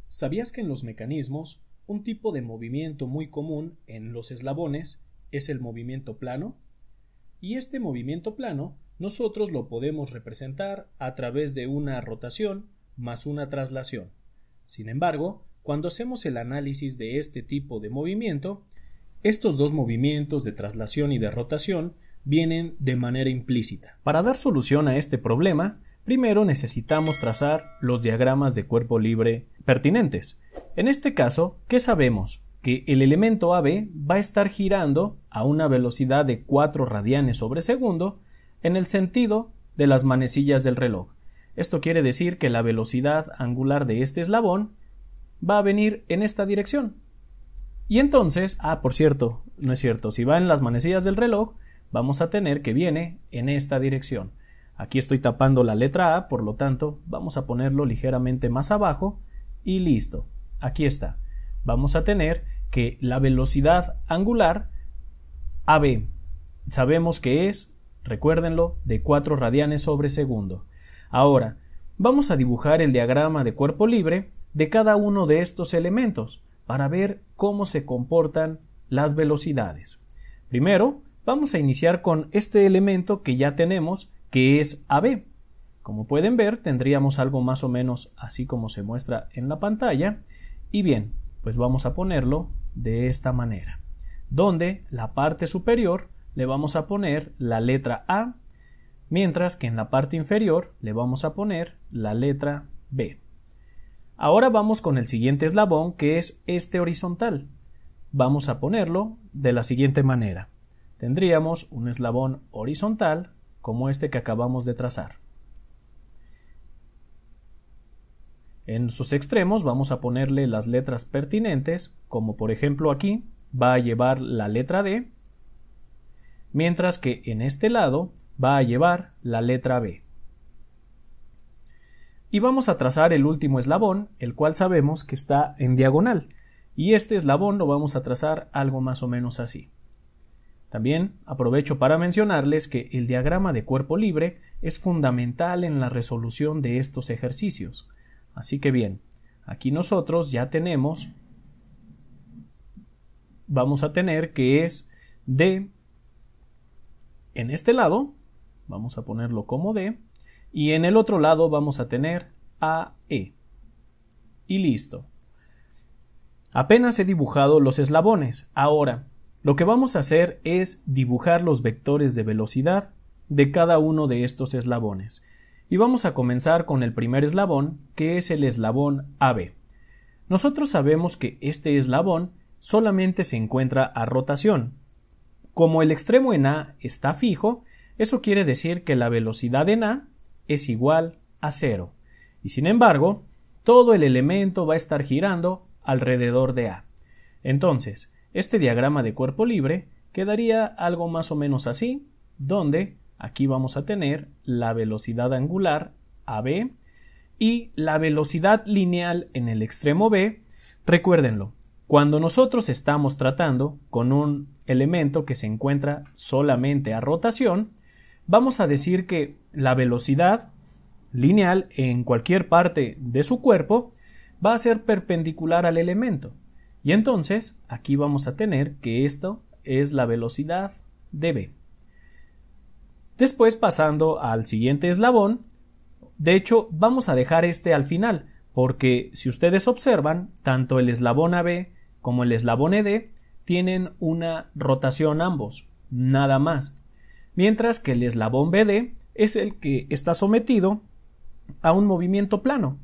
¿Sabías que en los mecanismos un tipo de movimiento muy común en los eslabones es el movimiento plano? Y este movimiento plano nosotros lo podemos representar a través de una rotación más una traslación. Sin embargo, cuando hacemos el análisis de este tipo de movimiento, estos dos movimientos de traslación y de rotación vienen de manera implícita. Para dar solución a este problema, primero necesitamos trazar los diagramas de cuerpo libre pertinentes. En este caso, ¿qué sabemos? Que el elemento AB va a estar girando a una velocidad de 4 radianes sobre segundo en el sentido de las manecillas del reloj. Esto quiere decir que la velocidad angular de este eslabón va a venir en esta dirección. Y entonces, por cierto, no es cierto, si va en las manecillas del reloj, vamos a tener que viene en esta dirección. Aquí estoy tapando la letra A, por lo tanto, vamos a ponerlo ligeramente más abajo y listo. Aquí está. Vamos a tener que la velocidad angular AB, sabemos que es, recuérdenlo, de 4 radianes sobre segundo. Ahora, vamos a dibujar el diagrama de cuerpo libre de cada uno de estos elementos para ver cómo se comportan las velocidades. Primero, vamos a iniciar con este elemento que ya tenemos, que es AB. Como pueden ver, tendríamos algo más o menos así como se muestra en la pantalla. Y bien, pues vamos a ponerlo de esta manera, donde la parte superior le vamos a poner la letra A, mientras que en la parte inferior le vamos a poner la letra B. Ahora vamos con el siguiente eslabón, que es este horizontal. Vamos a ponerlo de la siguiente manera. Tendríamos un eslabón horizontal como este que acabamos de trazar. En sus extremos vamos a ponerle las letras pertinentes, como por ejemplo aquí va a llevar la letra D, mientras que en este lado va a llevar la letra B. Y vamos a trazar el último eslabón, el cual sabemos que está en diagonal, y este eslabón lo vamos a trazar algo más o menos así. También aprovecho para mencionarles que el diagrama de cuerpo libre es fundamental en la resolución de estos ejercicios. Así que bien, aquí nosotros ya tenemos, vamos a tener que es D en este lado, vamos a ponerlo como D, y en el otro lado vamos a tener AE. Y listo. Apenas he dibujado los eslabones. Ahora, lo que vamos a hacer es dibujar los vectores de velocidad de cada uno de estos eslabones. Y vamos a comenzar con el primer eslabón, que es el eslabón AB. Nosotros sabemos que este eslabón solamente se encuentra a rotación. Como el extremo en A está fijo, eso quiere decir que la velocidad en A es igual a 0. Y sin embargo, todo el elemento va a estar girando alrededor de A. Entonces, este diagrama de cuerpo libre quedaría algo más o menos así, donde aquí vamos a tener la velocidad angular AB y la velocidad lineal en el extremo B. Recuérdenlo, cuando nosotros estamos tratando con un elemento que se encuentra solamente a rotación, vamos a decir que la velocidad lineal en cualquier parte de su cuerpo va a ser perpendicular al elemento. Y entonces aquí vamos a tener que esto es la velocidad de B. Después, pasando al siguiente eslabón, de hecho vamos a dejar este al final, porque si ustedes observan, tanto el eslabón AB como el eslabón ED tienen una rotación ambos, nada más, mientras que el eslabón BD es el que está sometido a un movimiento plano.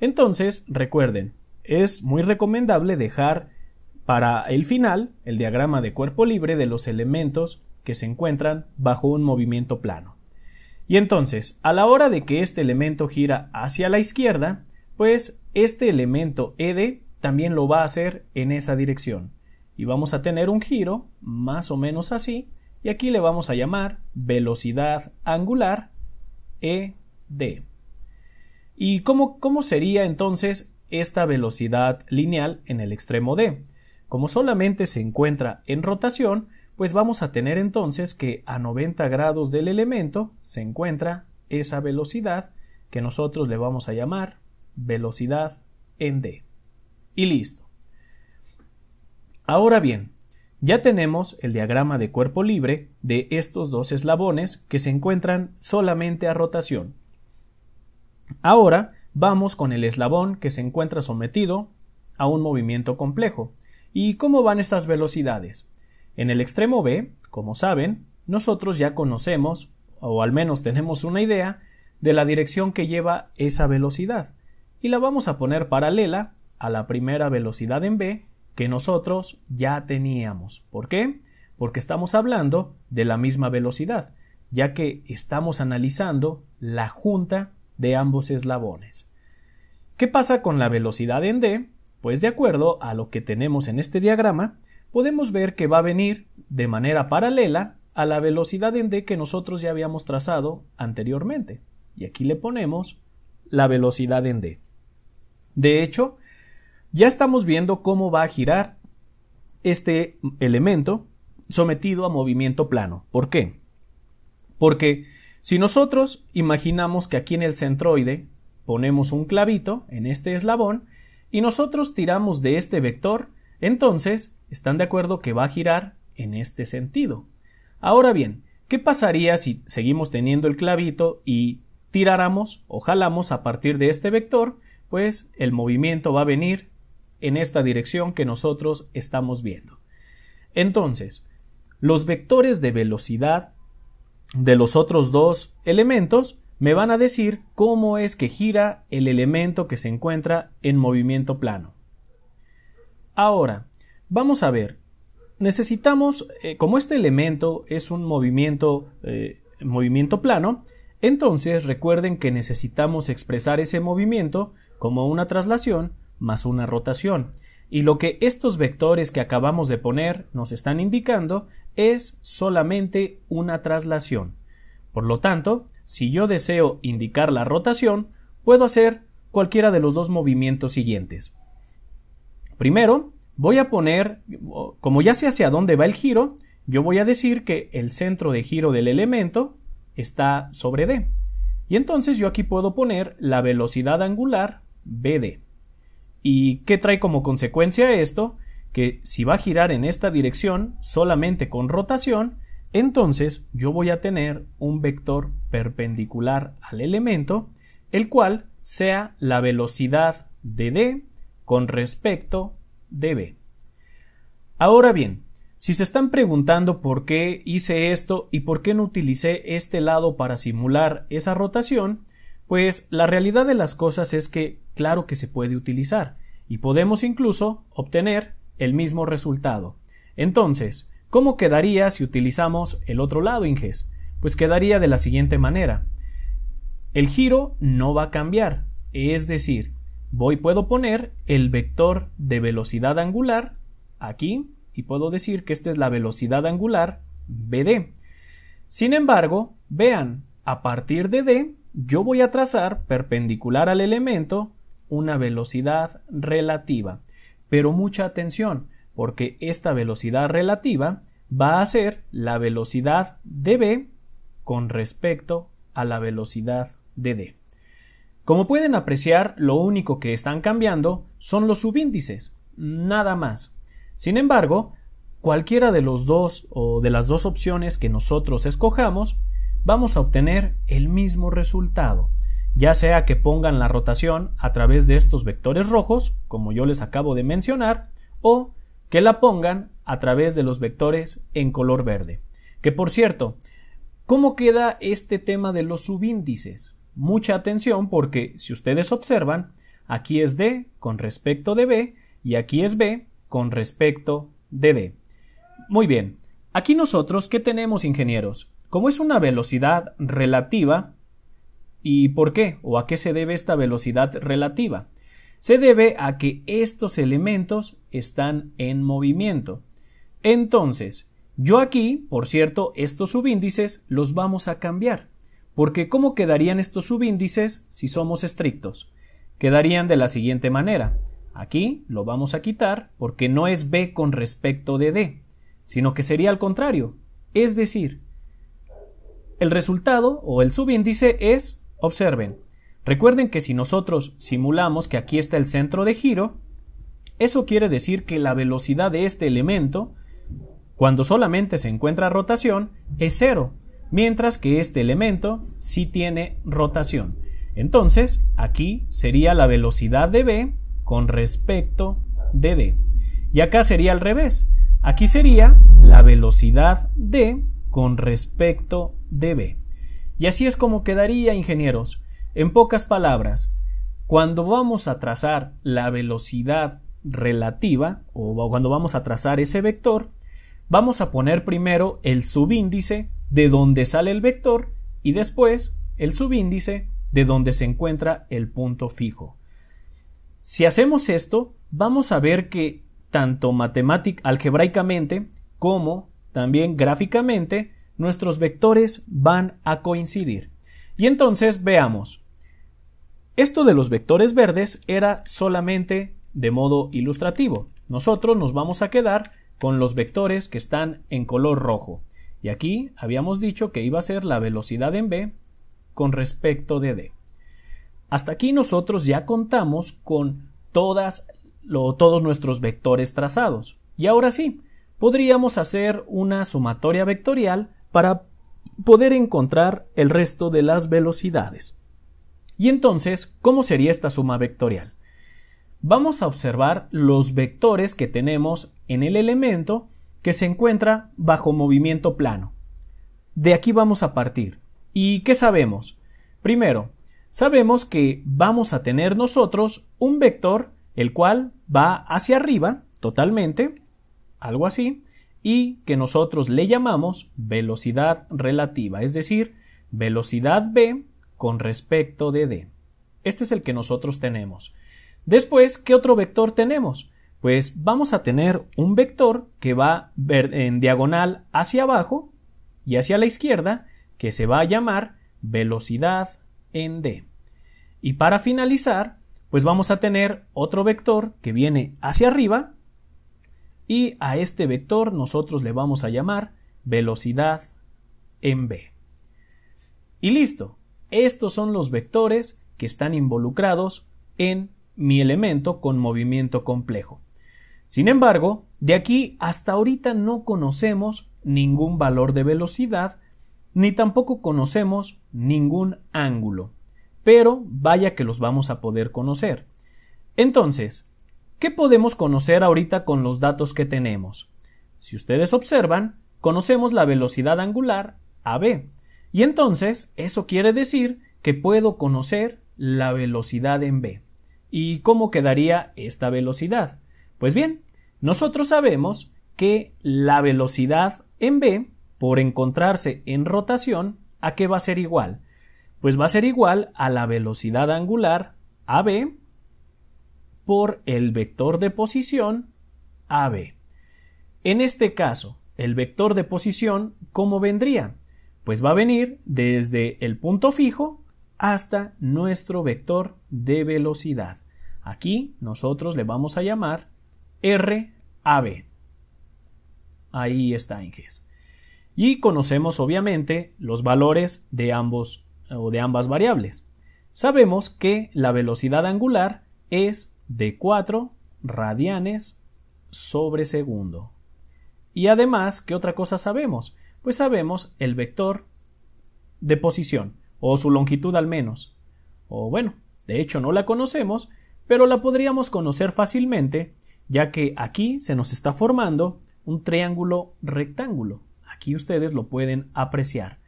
Entonces, recuerden, es muy recomendable dejar para el final el diagrama de cuerpo libre de los elementos que se encuentran bajo un movimiento plano. Y entonces, a la hora de que este elemento gira hacia la izquierda, pues este elemento ED también lo va a hacer en esa dirección. Y vamos a tener un giro más o menos así, y aquí le vamos a llamar velocidad angular ED. ¿Y cómo sería entonces esta velocidad lineal en el extremo D? Como solamente se encuentra en rotación, pues vamos a tener entonces que a 90 grados del elemento se encuentra esa velocidad que nosotros le vamos a llamar velocidad en D. Y listo. Ahora bien, ya tenemos el diagrama de cuerpo libre de estos dos eslabones que se encuentran solamente a rotación. Ahora vamos con el eslabón que se encuentra sometido a un movimiento complejo. ¿Y cómo van estas velocidades? En el extremo B, como saben, nosotros ya conocemos, o al menos tenemos una idea, de la dirección que lleva esa velocidad, y la vamos a poner paralela a la primera velocidad en B que nosotros ya teníamos. ¿Por qué? Porque estamos hablando de la misma velocidad, ya que estamos analizando la junta de ambos eslabones. ¿Qué pasa con la velocidad en D? Pues de acuerdo a lo que tenemos en este diagrama, podemos ver que va a venir de manera paralela a la velocidad en D que nosotros ya habíamos trazado anteriormente. Y aquí le ponemos la velocidad en D. De hecho, ya estamos viendo cómo va a girar este elemento sometido a movimiento plano. ¿Por qué? Porque si nosotros imaginamos que aquí en el centroide ponemos un clavito en este eslabón y nosotros tiramos de este vector, entonces están de acuerdo que va a girar en este sentido. Ahora bien, ¿qué pasaría si seguimos teniendo el clavito y tiráramos o jalamos a partir de este vector? Pues el movimiento va a venir en esta dirección que nosotros estamos viendo. Entonces, los vectores de velocidad de los otros dos elementos me van a decir cómo es que gira el elemento que se encuentra en movimiento plano. Ahora, vamos a ver. Necesitamos, como este elemento es un movimiento plano, entonces recuerden que necesitamos expresar ese movimiento como una traslación más una rotación. Y lo que estos vectores que acabamos de poner nos están indicando es solamente una traslación. Por lo tanto, si yo deseo indicar la rotación, puedo hacer cualquiera de los dos movimientos siguientes. Primero, voy a poner, como ya sé hacia dónde va el giro, yo voy a decir que el centro de giro del elemento está sobre D. Y entonces yo aquí puedo poner la velocidad angular BD. ¿Y qué trae como consecuencia esto? Que si va a girar en esta dirección solamente con rotación, entonces yo voy a tener un vector perpendicular al elemento, el cual sea la velocidad de D con respecto de B. Ahora bien, si se están preguntando por qué hice esto y por qué no utilicé este lado para simular esa rotación, pues la realidad de las cosas es que claro que se puede utilizar y podemos incluso obtener el mismo resultado. Entonces, ¿cómo quedaría si utilizamos el otro lado, Inges? Pues quedaría de la siguiente manera. El giro no va a cambiar, es decir, puedo poner el vector de velocidad angular aquí y puedo decir que esta es la velocidad angular BD. Sin embargo, vean, a partir de D yo voy a trazar perpendicular al elemento una velocidad relativa. Pero mucha atención, porque esta velocidad relativa va a ser la velocidad de B con respecto a la velocidad de D. Como pueden apreciar, lo único que están cambiando son los subíndices, nada más. Sin embargo, cualquiera de los dos o de las dos opciones que nosotros escojamos, vamos a obtener el mismo resultado, ya sea que pongan la rotación a través de estos vectores rojos, como yo les acabo de mencionar, o que la pongan a través de los vectores en color verde. Que por cierto, ¿cómo queda este tema de los subíndices? Mucha atención porque si ustedes observan, aquí es D con respecto de B y aquí es B con respecto de D. Muy bien, aquí nosotros, ¿qué tenemos, ingenieros? Como es una velocidad relativa, ¿y por qué? ¿O a qué se debe esta velocidad relativa? Se debe a que estos elementos están en movimiento. Entonces, yo aquí, por cierto, estos subíndices los vamos a cambiar. Porque ¿cómo quedarían estos subíndices si somos estrictos? Quedarían de la siguiente manera. Aquí lo vamos a quitar porque no es B con respecto de D, sino que sería al contrario. Es decir, el resultado o el subíndice es, observen, recuerden que si nosotros simulamos que aquí está el centro de giro, eso quiere decir que la velocidad de este elemento, cuando solamente se encuentra rotación, es 0, mientras que este elemento sí tiene rotación. Entonces, aquí sería la velocidad de B con respecto de D. Y acá sería al revés. Aquí sería la velocidad D con respecto de B. Y así es como quedaría, ingenieros. En pocas palabras, cuando vamos a trazar la velocidad relativa, o cuando vamos a trazar ese vector, vamos a poner primero el subíndice de donde sale el vector y después el subíndice de donde se encuentra el punto fijo. Si hacemos esto, vamos a ver que tanto algebraicamente como también gráficamente nuestros vectores van a coincidir. Y entonces veamos. Esto de los vectores verdes era solamente de modo ilustrativo. Nosotros nos vamos a quedar con los vectores que están en color rojo. Y aquí habíamos dicho que iba a ser la velocidad en B con respecto de D. Hasta aquí nosotros ya contamos con todos nuestros vectores trazados. Y ahora sí, podríamos hacer una sumatoria vectorial para poder encontrar el resto de las velocidades. Y entonces, ¿cómo sería esta suma vectorial? Vamos a observar los vectores que tenemos en el elemento que se encuentra bajo movimiento plano. De aquí vamos a partir. ¿Y qué sabemos? Primero, sabemos que vamos a tener nosotros un vector el cual va hacia arriba totalmente, algo así, y que nosotros le llamamos velocidad relativa, es decir, velocidad B con respecto de D. Este es el que nosotros tenemos. Después, ¿qué otro vector tenemos? Pues vamos a tener un vector que va en diagonal hacia abajo y hacia la izquierda, que se va a llamar velocidad en D. Y para finalizar, pues vamos a tener otro vector que viene hacia arriba y a este vector nosotros le vamos a llamar velocidad en B. Y listo, estos son los vectores que están involucrados en mi elemento con movimiento complejo. Sin embargo, de aquí hasta ahorita no conocemos ningún valor de velocidad, ni tampoco conocemos ningún ángulo, pero vaya que los vamos a poder conocer. Entonces, ¿qué podemos conocer ahorita con los datos que tenemos? Si ustedes observan, conocemos la velocidad angular AB, y entonces eso quiere decir que puedo conocer la velocidad en B. ¿Y cómo quedaría esta velocidad? Pues bien, nosotros sabemos que la velocidad en B, por encontrarse en rotación, ¿a qué va a ser igual? Pues va a ser igual a la velocidad angular AB por el vector de posición AB. En este caso, el vector de posición, ¿cómo vendría? Pues va a venir desde el punto fijo hasta nuestro vector de velocidad. Aquí nosotros le vamos a llamar RAB. Ahí está, Inges. Y conocemos obviamente los valores de ambas variables. Sabemos que la velocidad angular es de 4 radianes sobre segundo. Y además, ¿qué otra cosa sabemos? Pues sabemos el vector de posición, o su longitud al menos. O bueno, de hecho no la conocemos, pero la podríamos conocer fácilmente, ya que aquí se nos está formando un triángulo rectángulo. Aquí ustedes lo pueden apreciar.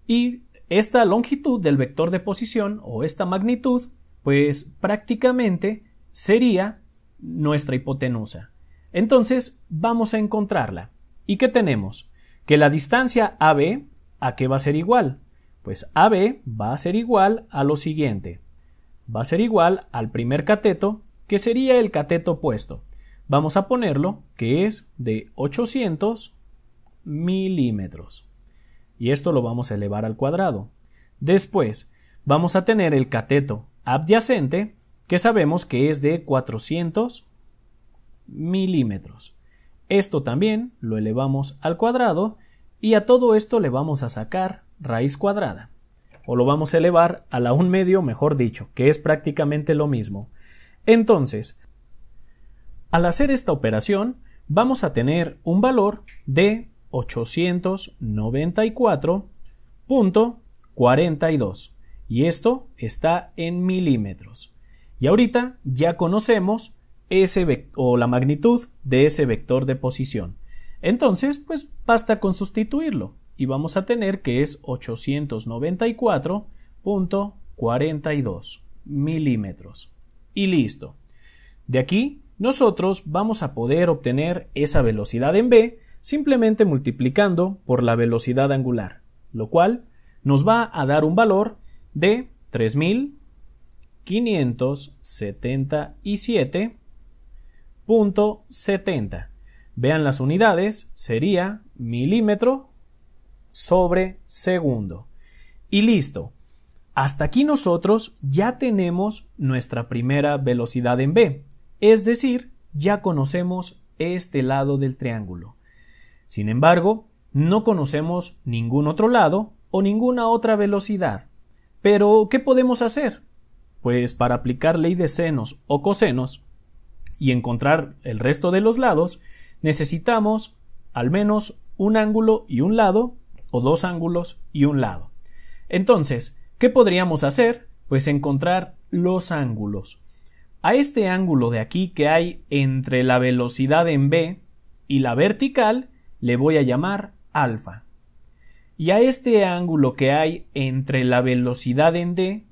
Y esta longitud del vector de posición, o esta magnitud, pues prácticamente sería nuestra hipotenusa. Entonces vamos a encontrarla. ¿Y qué tenemos? Que la distancia AB, ¿a qué va a ser igual? Pues AB va a ser igual a lo siguiente. Va a ser igual al primer cateto, que sería el cateto opuesto. Vamos a ponerlo que es de 800 milímetros. Y esto lo vamos a elevar al cuadrado. Después vamos a tener el cateto adyacente, que sabemos que es de 400 milímetros. Esto también lo elevamos al cuadrado y a todo esto le vamos a sacar raíz cuadrada. O lo vamos a elevar a la 1/2, mejor dicho, que es prácticamente lo mismo. Entonces, Al hacer esta operación, vamos a tener un valor de 894.42 y esto está en milímetros. Y ahorita ya conocemos la magnitud de ese vector de posición. Entonces, pues basta con sustituirlo y vamos a tener que es 894.42 milímetros. Y listo. De aquí, nosotros vamos a poder obtener esa velocidad en v simplemente multiplicando por la velocidad angular, lo cual nos va a dar un valor de 3.577.70. Vean las unidades, sería milímetro sobre segundo. Y listo. Hasta aquí nosotros ya tenemos nuestra primera velocidad en v, es decir, ya conocemos este lado del triángulo. Sin embargo, no conocemos ningún otro lado o ninguna otra velocidad. Pero, ¿qué podemos hacer? Pues para aplicar ley de senos o cosenos y encontrar el resto de los lados, necesitamos al menos un ángulo y un lado o dos ángulos y un lado. Entonces, ¿qué podríamos hacer? Pues encontrar los ángulos. A este ángulo de aquí que hay entre la velocidad en v y la vertical le voy a llamar alfa. Y a este ángulo que hay entre la velocidad en d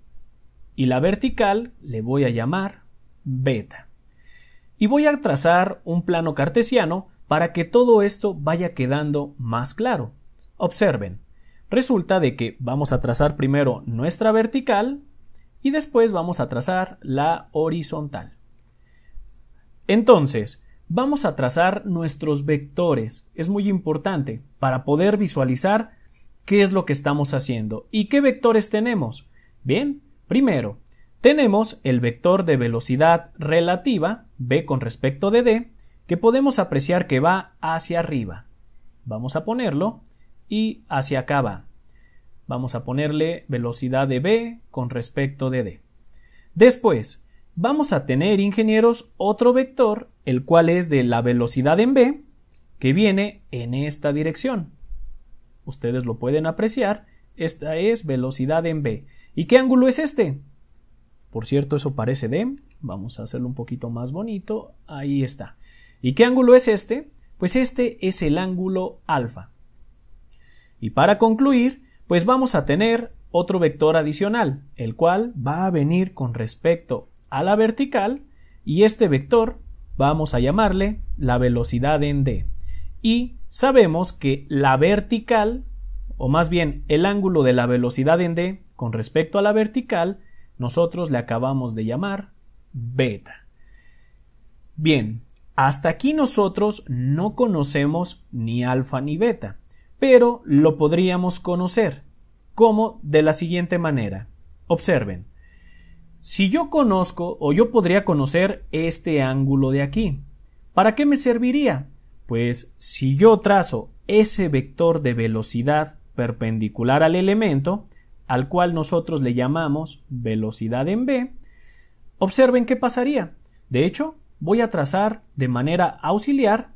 y la vertical le voy a llamar beta. Y voy a trazar un plano cartesiano para que todo esto vaya quedando más claro. Observen, resulta de que vamos a trazar primero nuestra vertical y después vamos a trazar la horizontal. Entonces, vamos a trazar nuestros vectores. Es muy importante para poder visualizar qué es lo que estamos haciendo. ¿Y qué vectores tenemos? Bien, primero, tenemos el vector de velocidad relativa, v con respecto de d, que podemos apreciar que va hacia arriba. Vamos a ponerlo y hacia acá va. Vamos a ponerle velocidad de v con respecto de d. Después, vamos a tener, ingenieros, otro vector, el cual es de la velocidad en v, que viene en esta dirección. Ustedes lo pueden apreciar, esta es velocidad en v. ¿Y qué ángulo es este? Por cierto, eso parece d. Vamos a hacerlo un poquito más bonito. Ahí está. ¿Y qué ángulo es este? Pues este es el ángulo alfa. Y para concluir, pues vamos a tener otro vector adicional, el cual va a venir con respecto a la vertical, y este vector vamos a llamarle la velocidad en d. Y sabemos que la vertical, o más bien el ángulo de la velocidad en d con respecto a la vertical, nosotros le acabamos de llamar beta. Bien, hasta aquí nosotros no conocemos ni alfa ni beta, pero lo podríamos conocer, como de la siguiente manera. Observen, si yo conozco o yo podría conocer este ángulo de aquí, ¿para qué me serviría? Pues si yo trazo ese vector de velocidad perpendicular al elemento, al cual nosotros le llamamos velocidad en v, observen qué pasaría. De hecho, voy a trazar de manera auxiliar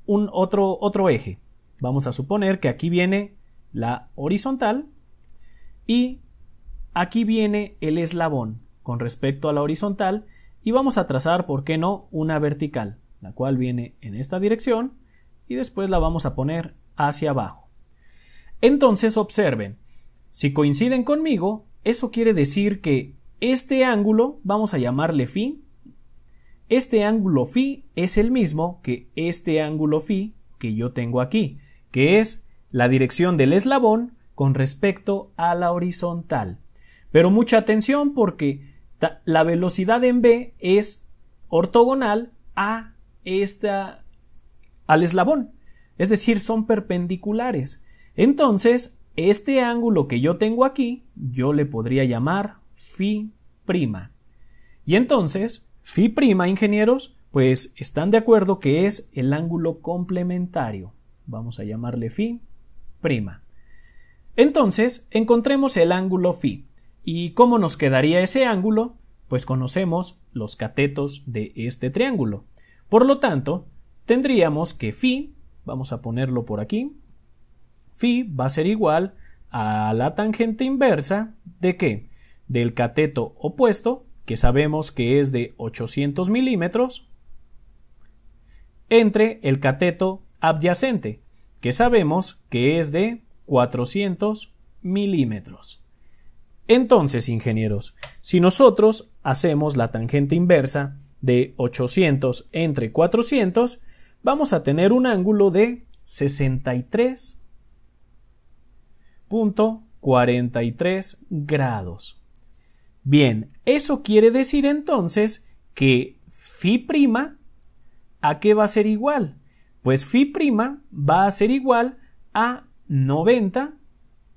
otro eje. Vamos a suponer que aquí viene la horizontal y aquí viene el eslabón con respecto a la horizontal, y vamos a trazar, ¿por qué no?, una vertical, la cual viene en esta dirección y después la vamos a poner hacia abajo. Entonces observen, si coinciden conmigo, eso quiere decir que este ángulo vamos a llamarle phi. Este ángulo phi es el mismo que este ángulo phi que yo tengo aquí, que es la dirección del eslabón con respecto a la horizontal. Pero mucha atención, porque la velocidad en v es ortogonal al eslabón, es decir, son perpendiculares. Entonces, este ángulo que yo tengo aquí, yo le podría llamar phi prima. Y entonces, phi prima, ingenieros, pues están de acuerdo que es el ángulo complementario. Vamos a llamarle phi prima. Entonces, encontremos el ángulo phi. ¿Y cómo nos quedaría ese ángulo? pues conocemos los catetos de este triángulo. Por lo tanto, tendríamos que phi, vamos a ponerlo por aquí, phi va a ser igual a la tangente inversa ¿de qué? Del cateto opuesto, que sabemos que es de 800 milímetros, entre el cateto adyacente, que sabemos que es de 400 milímetros. Entonces, ingenieros, si nosotros hacemos la tangente inversa de 800 entre 400, vamos a tener un ángulo de 63.43 grados. Bien, eso quiere decir entonces que phi', ¿a qué va a ser igual? Pues phi' va a ser igual a 90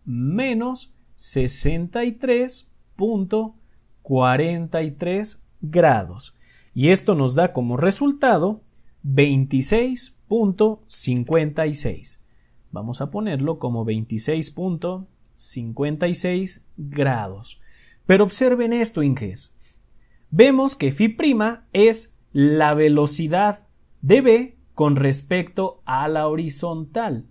menos 63.43 grados. Y esto nos da como resultado 26.56. Vamos a ponerlo como 26.56 grados. Pero observen esto, inges. Vemos que phi' es la velocidad de B con respecto a la horizontal.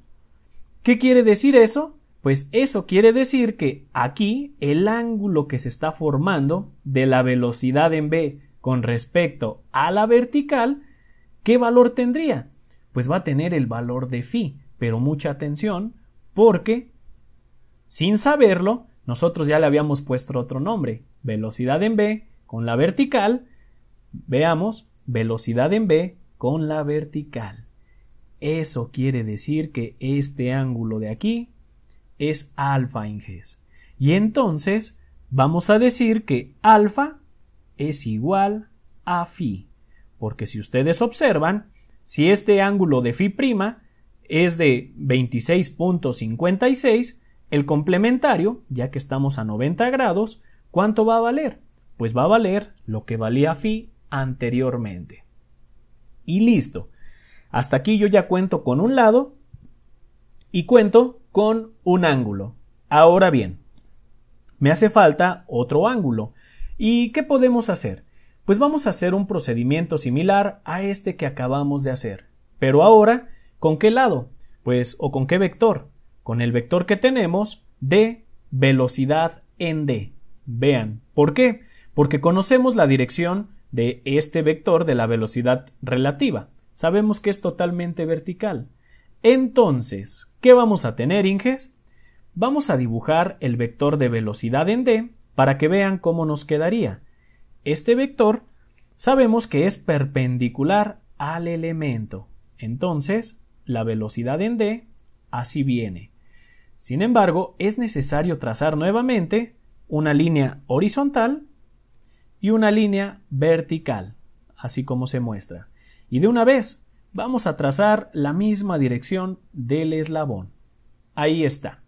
¿Qué quiere decir eso? Pues eso quiere decir que aquí el ángulo que se está formando de la velocidad en B con respecto a la vertical, ¿qué valor tendría? Pues va a tener el valor de phi, pero mucha atención porque, sin saberlo, nosotros ya le habíamos puesto otro nombre, velocidad en B con la vertical, veamos, velocidad en B con la vertical. Eso quiere decir que este ángulo de aquí es alfa, inges. Y entonces vamos a decir que alfa es igual a phi, porque si ustedes observan, si este ángulo de phi' es de 26.56, el complementario, ya que estamos a 90 grados, ¿cuánto va a valer? Pues va a valer lo que valía phi anteriormente. Y listo. Hasta aquí yo ya cuento con un lado y cuento con un ángulo. Ahora bien, me hace falta otro ángulo. ¿Y qué podemos hacer? Pues vamos a hacer un procedimiento similar a este que acabamos de hacer. Pero ahora, ¿con qué lado? Pues, ¿o con qué vector? Con el vector que tenemos de velocidad en D. Vean, ¿por qué? Porque conocemos la dirección de este vector de la velocidad relativa. Sabemos que es totalmente vertical. Entonces, ¿qué vamos a tener, inges? Vamos a dibujar el vector de velocidad en D para que vean cómo nos quedaría. Este vector sabemos que es perpendicular al elemento. Entonces, la velocidad en D así viene. Sin embargo, es necesario trazar nuevamente una línea horizontal y una línea vertical, así como se muestra. Y de una vez vamos a trazar la misma dirección del eslabón. Ahí está.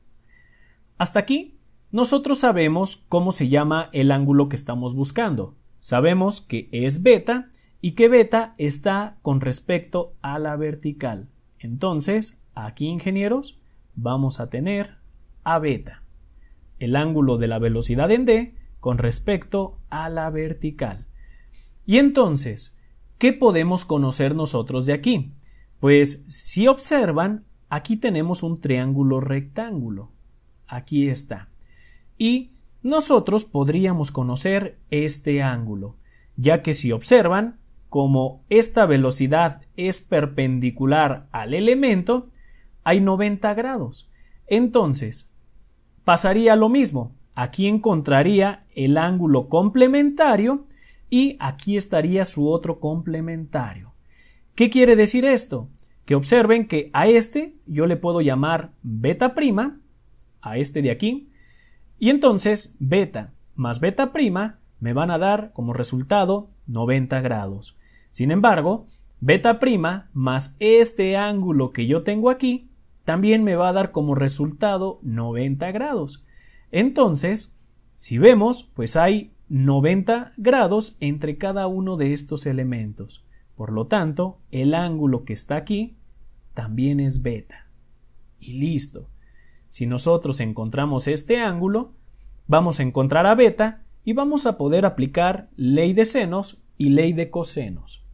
Hasta aquí nosotros sabemos cómo se llama el ángulo que estamos buscando. Sabemos que es beta y que beta está con respecto a la vertical. Entonces, aquí, ingenieros, vamos a tener a beta, el ángulo de la velocidad en D con respecto a la vertical. Y entonces, ¿qué podemos conocer nosotros de aquí? Pues si observan, aquí tenemos un triángulo rectángulo. Aquí está. Y nosotros podríamos conocer este ángulo, ya que si observan, como esta velocidad es perpendicular al elemento, hay 90 grados. Entonces, pasaría lo mismo. Aquí encontraría el ángulo complementario y aquí estaría su otro complementario. ¿Qué quiere decir esto? Que observen que a este yo le puedo llamar beta prima, a este de aquí, y entonces beta más beta prima me van a dar como resultado 90 grados. Sin embargo, beta prima más este ángulo que yo tengo aquí también me va a dar como resultado 90 grados. Entonces, si vemos, pues hay 90 grados entre cada uno de estos elementos. Por lo tanto, el ángulo que está aquí también es beta. Y listo. Si nosotros encontramos este ángulo, vamos a encontrar a beta y vamos a poder aplicar ley de senos y ley de cosenos.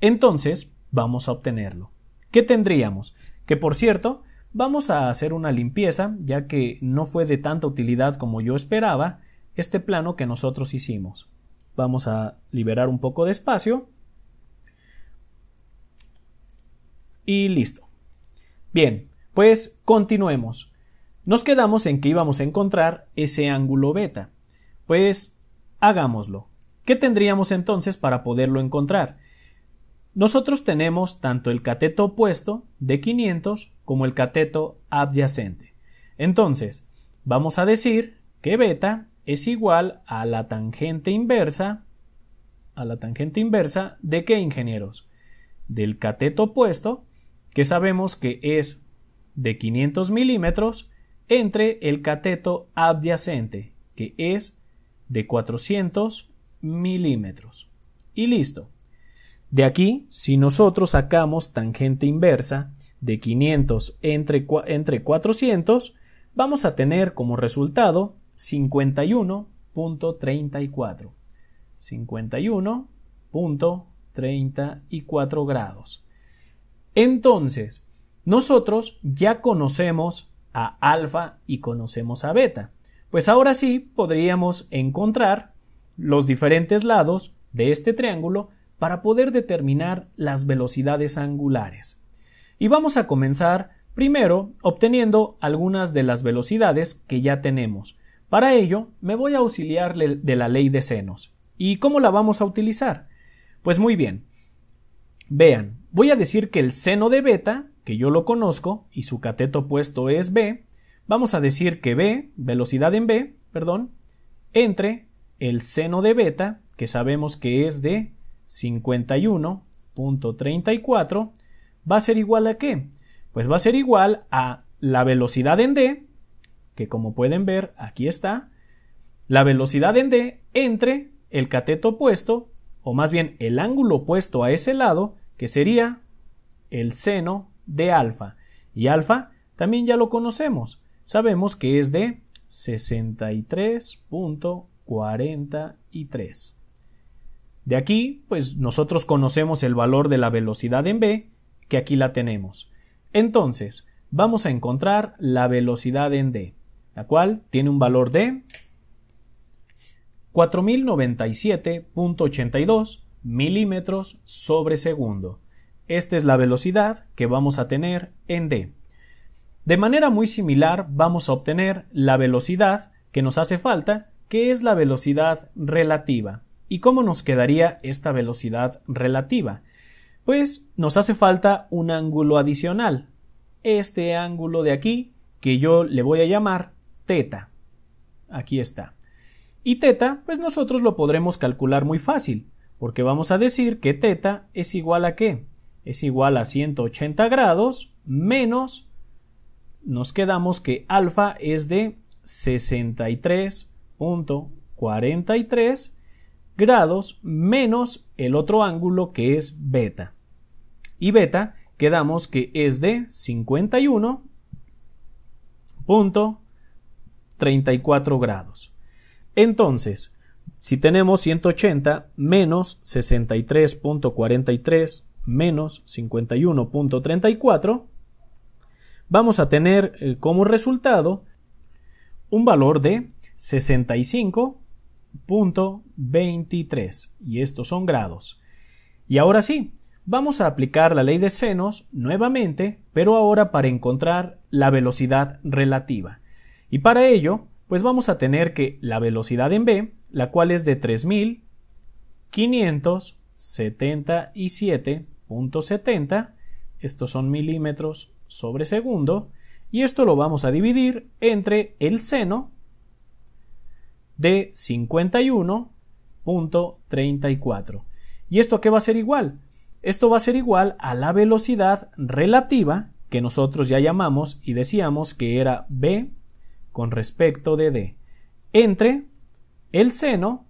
Entonces, vamos a obtenerlo. ¿Qué tendríamos? Que por cierto, vamos a hacer una limpieza, ya que no fue de tanta utilidad como yo esperaba este plano que nosotros hicimos. Vamos a liberar un poco de espacio. Y listo. Bien, pues continuemos. Nos quedamos en que íbamos a encontrar ese ángulo beta. Pues hagámoslo. ¿Qué tendríamos entonces para poderlo encontrar? Nosotros tenemos tanto el cateto opuesto de 500 como el cateto adyacente. Entonces, vamos a decir que beta es igual a la tangente inversa. ¿A la tangente inversa de qué, ingenieros? Del cateto opuesto, que sabemos que es de 500 milímetros, entre el cateto adyacente, que es de 400 milímetros. Y listo. De aquí, si nosotros sacamos tangente inversa de 500 entre 400, vamos a tener como resultado 51.34. 51.34 grados. Entonces, nosotros ya conocemos a alfa y conocemos a beta. Pues ahora sí podríamos encontrar los diferentes lados de este triángulo para poder determinar las velocidades angulares. Y vamos a comenzar primero obteniendo algunas de las velocidades que ya tenemos. Para ello me voy a auxiliar de la ley de senos. ¿Y cómo la vamos a utilizar? Pues muy bien. Vean, voy a decir que el seno de beta, que yo lo conozco y su cateto opuesto es b, vamos a decir que b, velocidad en b, entre el seno de beta, que sabemos que es de 51.34, va a ser igual a ¿qué? Pues va a ser igual a la velocidad en d, que como pueden ver aquí está, la velocidad en d entre el cateto opuesto, o más bien el ángulo opuesto a ese lado, que sería el seno de alfa. Y alfa también ya lo conocemos, sabemos que es de 63.43. De aquí, pues nosotros conocemos el valor de la velocidad en b, que aquí la tenemos. Entonces, vamos a encontrar la velocidad en d, la cual tiene un valor de 4097.82 milímetros sobre segundo. Esta es la velocidad que vamos a tener en d. De manera muy similar vamos a obtener la velocidad que nos hace falta, que es la velocidad relativa. ¿Y cómo nos quedaría esta velocidad relativa? Pues nos hace falta un ángulo adicional. Este ángulo de aquí, que yo le voy a llamar teta. Aquí está. Y teta, pues nosotros lo podremos calcular muy fácil, porque vamos a decir que teta es igual a ¿qué? Es igual a 180 grados menos, nos quedamos que alfa es de 63.43 grados menos el otro ángulo que es beta. Y beta quedamos que es de 51.34 grados. Entonces, si tenemos 180 menos 63.43 menos 51.34, vamos a tener como resultado un valor de 65.23, y estos son grados. Y ahora sí, vamos a aplicar la ley de senos nuevamente, pero ahora para encontrar la velocidad relativa. Y para ello, pues vamos a tener que la velocidad en b, la cual es de 3577.70, estos son milímetros sobre segundo, y esto lo vamos a dividir entre el seno de 51.34. ¿Y esto qué va a ser igual? Esto va a ser igual a la velocidad relativa que nosotros ya llamamos y decíamos que era b con respecto de d, entre el seno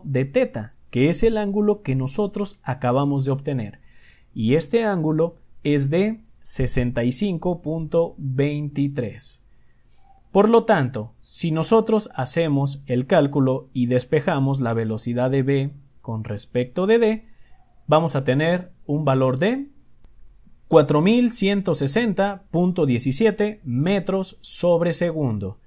de teta, que es el ángulo que nosotros acabamos de obtener. Y este ángulo es de 65.23. Por lo tanto, si nosotros hacemos el cálculo y despejamos la velocidad de v con respecto de d, vamos a tener un valor de 4160.17 metros sobre segundo.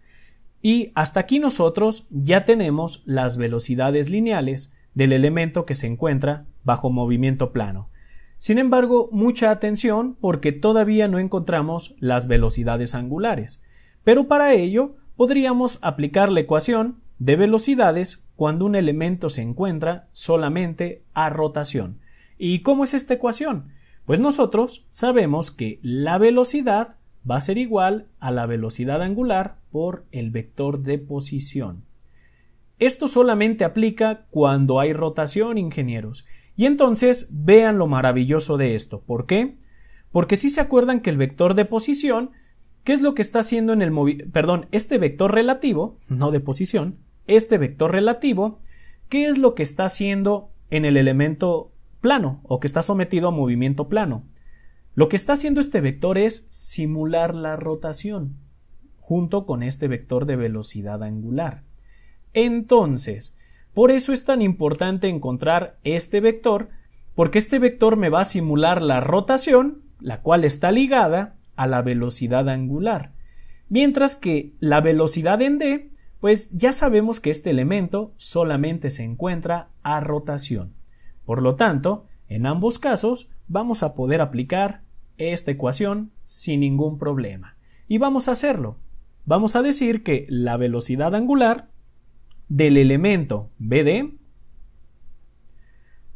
Y hasta aquí nosotros ya tenemos las velocidades lineales del elemento que se encuentra bajo movimiento plano. Sin embargo, mucha atención porque todavía no encontramos las velocidades angulares. Pero para ello podríamos aplicar la ecuación de velocidades cuando un elemento se encuentra solamente a rotación. ¿Y cómo es esta ecuación? Pues nosotros sabemos que la velocidad va a ser igual a la velocidad angular por el vector de posición. Esto solamente aplica cuando hay rotación, ingenieros. Y entonces vean lo maravilloso de esto. ¿Por qué? Porque si se acuerdan que el vector de posición, ¿qué es lo que está haciendo en este vector relativo, no de posición, este vector relativo, ¿qué es lo que está haciendo en el elemento plano o que está sometido a movimiento plano? Lo que está haciendo este vector es simular la rotación junto con este vector de velocidad angular. Entonces, por eso es tan importante encontrar este vector, porque este vector me va a simular la rotación, la cual está ligada a la velocidad angular. Mientras que la velocidad en d, pues ya sabemos que este elemento solamente se encuentra a rotación. Por lo tanto, en ambos casos vamos a poder aplicar esta ecuación sin ningún problema. Y vamos a hacerlo. Vamos a decir que la velocidad angular del elemento BD,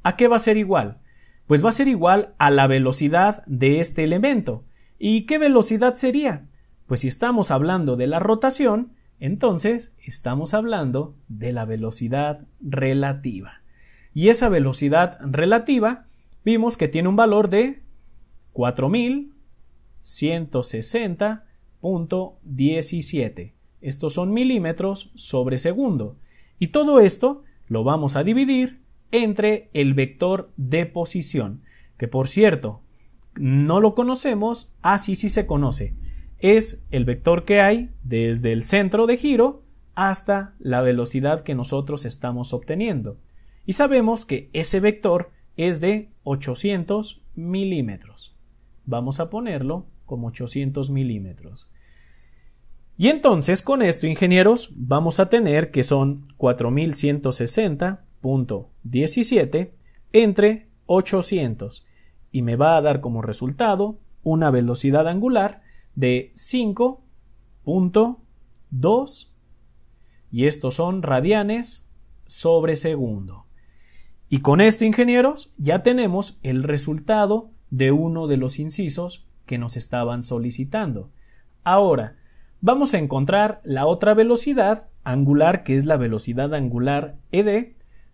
¿a qué va a ser igual? Pues va a ser igual a la velocidad de este elemento. ¿Y qué velocidad sería? Pues si estamos hablando de la rotación, entonces estamos hablando de la velocidad relativa. Y esa velocidad relativa vimos que tiene un valor de 4160.17. Estos son milímetros sobre segundo. Y todo esto lo vamos a dividir entre el vector de posición, que por cierto, no lo conocemos, sí se conoce. Es el vector que hay desde el centro de giro hasta la velocidad que nosotros estamos obteniendo. Y sabemos que ese vector es de 800 milímetros. Vamos a ponerlo como 800 milímetros. Y entonces con esto, ingenieros, vamos a tener que son 4160.17 entre 800 y me va a dar como resultado una velocidad angular de 5.2 y estos son radianes sobre segundo. Y con esto, ingenieros, ya tenemos el resultado de uno de los incisos que nos estaban solicitando. Ahora, vamos a encontrar la otra velocidad angular, que es la velocidad angular ED,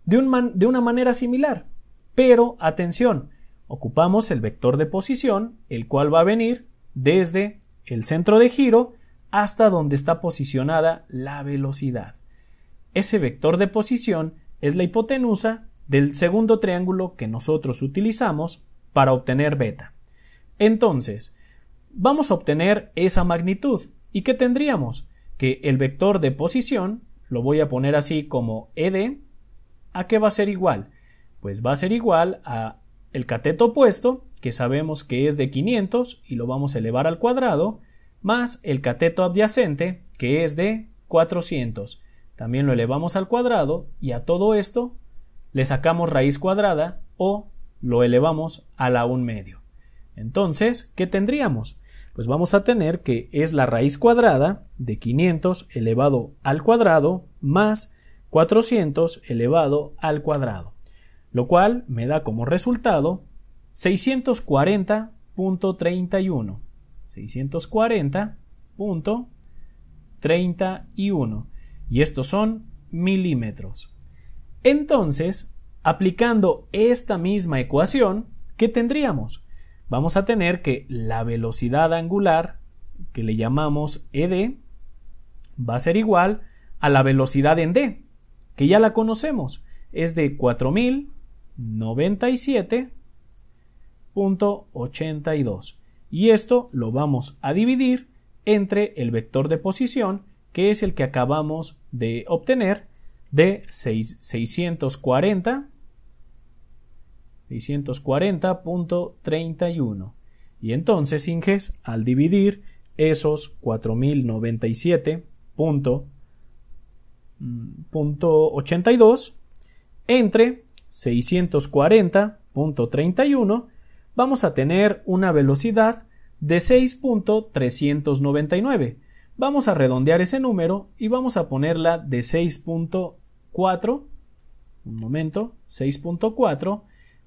de una manera similar. Pero, atención, ocupamos el vector de posición, el cual va a venir desde el centro de giro hasta donde está posicionada la velocidad. Ese vector de posición es la hipotenusa del segundo triángulo que nosotros utilizamos para obtener beta. Entonces, vamos a obtener esa magnitud. ¿Y qué tendríamos? Que el vector de posición, lo voy a poner así como ED, ¿a qué va a ser igual? Pues va a ser igual a el cateto opuesto, que sabemos que es de 500 y lo vamos a elevar al cuadrado, más el cateto adyacente, que es de 400. También lo elevamos al cuadrado y a todo esto le sacamos raíz cuadrada o lo elevamos a la 1/2. Entonces, ¿qué tendríamos? Pues vamos a tener que es la raíz cuadrada de 500 elevado al cuadrado más 400 elevado al cuadrado, lo cual me da como resultado 640.31. 640.31. Y estos son milímetros. Entonces, aplicando esta misma ecuación, ¿qué tendríamos? Vamos a tener que la velocidad angular, que le llamamos ED, va a ser igual a la velocidad en D, que ya la conocemos, es de 4097.82. Y esto lo vamos a dividir entre el vector de posición, que es el que acabamos de obtener, de 640.31. Y entonces, Inges, al dividir esos 4097.82 entre 640.31, vamos a tener una velocidad de 6.399. Vamos a redondear ese número y vamos a ponerla de 6.4, un momento, 6.4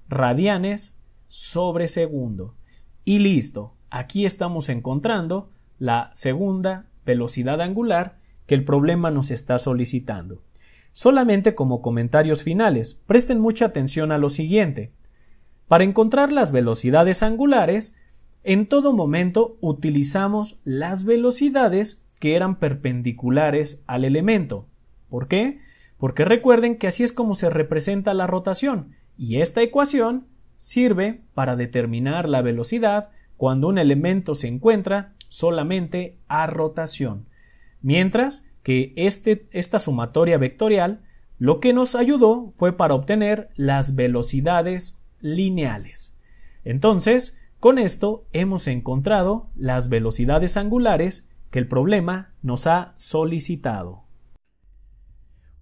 radianes sobre segundo. Y listo, aquí estamos encontrando la segunda velocidad angular que el problema nos está solicitando. Solamente como comentarios finales, presten mucha atención a lo siguiente. Para encontrar las velocidades angulares, en todo momento utilizamos las velocidades que eran perpendiculares al elemento. ¿Por qué? Porque recuerden que así es como se representa la rotación, y esta ecuación sirve para determinar la velocidad cuando un elemento se encuentra solamente a rotación. Mientras que esta sumatoria vectorial lo que nos ayudó fue para obtener las velocidades lineales. Entonces, con esto hemos encontrado las velocidades angulares que el problema nos ha solicitado.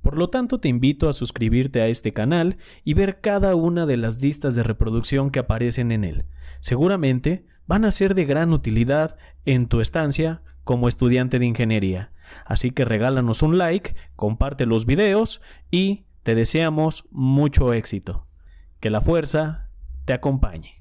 Por lo tanto, te invito a suscribirte a este canal y ver cada una de las listas de reproducción que aparecen en él. Seguramente van a ser de gran utilidad en tu estancia como estudiante de ingeniería. Así que regálanos un like, comparte los videos y te deseamos mucho éxito. Que la fuerza te acompañe.